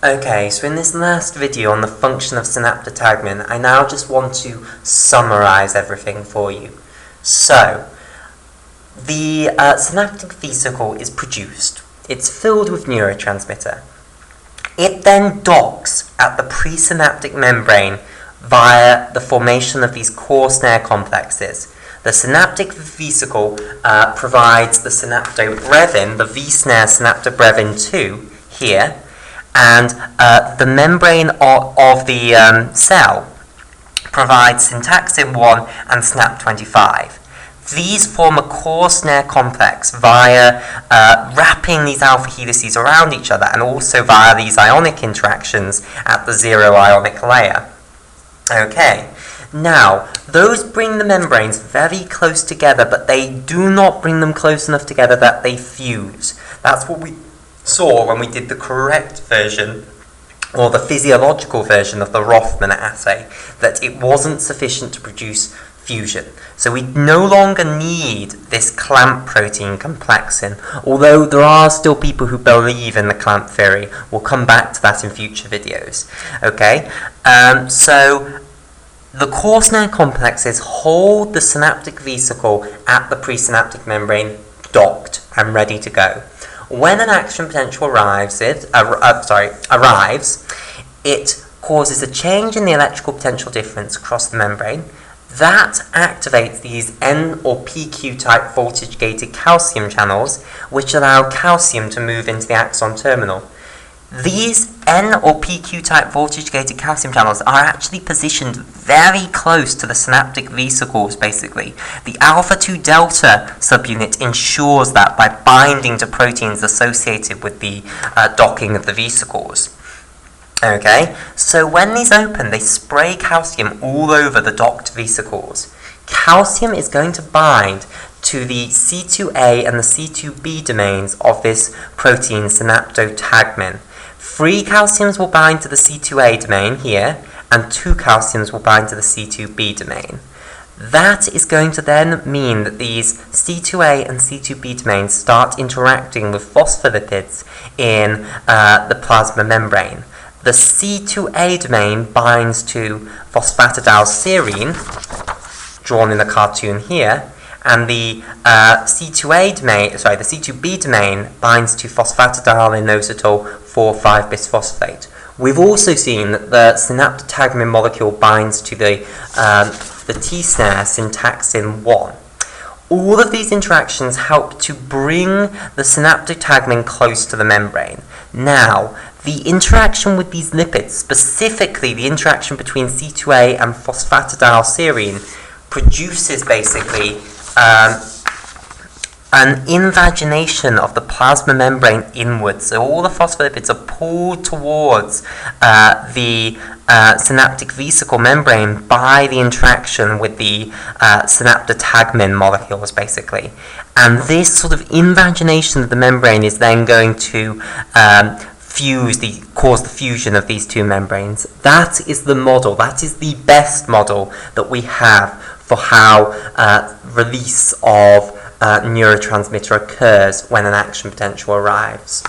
Okay, so in this last video on the function of synaptotagmin, I now just want to summarize everything for you. So, the synaptic vesicle is produced. It's filled with neurotransmitter. It then docks at the presynaptic membrane via the formation of these core snare complexes. The synaptic vesicle provides the synaptobrevin, the V-snare synaptobrevin 2, here, and the membrane of the cell provides syntaxin 1 and SNAP25. These form a core snare complex via wrapping these alpha helices around each other and also via these ionic interactions at the zero ionic layer. Okay, now those bring the membranes very close together, but they do not bring them close enough together that they fuse. That's what we saw when we did the correct version, or the physiological version of the Rothman assay, that it wasn't sufficient to produce fusion. So we no longer need this clamp protein complexin, although there are still people who believe in the clamp theory. We'll come back to that in future videos. Okay, so the core snare complexes hold the synaptic vesicle at the presynaptic membrane docked and ready to go. When an action potential arrives, it causes a change in the electrical potential difference across the membrane. That activates these N or PQ type voltage gated calcium channels, which allow calcium to move into the axon terminal. These N or PQ type voltage gated calcium channels are actually positioned very close to the synaptic vesicles, basically. The alpha 2 delta subunit ensures that by binding to proteins associated with the docking of the vesicles. Okay, so when these open, they spray calcium all over the docked vesicles. Calcium is going to bind to the C2A and the C2B domains of this protein synaptotagmin. 3 calciums will bind to the C2A domain here, and 2 calciums will bind to the C2B domain. That is going to then mean that these C2A and C2B domains start interacting with phospholipids in the plasma membrane. The C2A domain binds to phosphatidylserine, drawn in the cartoon here, and the the C2B domain binds to phosphatidylinositol 4,5-bisphosphate. We've also seen that the synaptotagmin molecule binds to the T-snare syntaxin 1. All of these interactions help to bring the synaptotagmin close to the membrane. Now, the interaction with these lipids, specifically the interaction between C2A and phosphatidylserine, produces basically an invagination of the plasma membrane inwards. So all the phospholipids are pulled towards the synaptic vesicle membrane by the interaction with the synaptotagmin molecules, basically. And this sort of invagination of the membrane is then going to cause the fusion of these two membranes. That is the model, that is the best model that we have for how release of neurotransmitter occurs when an action potential arrives.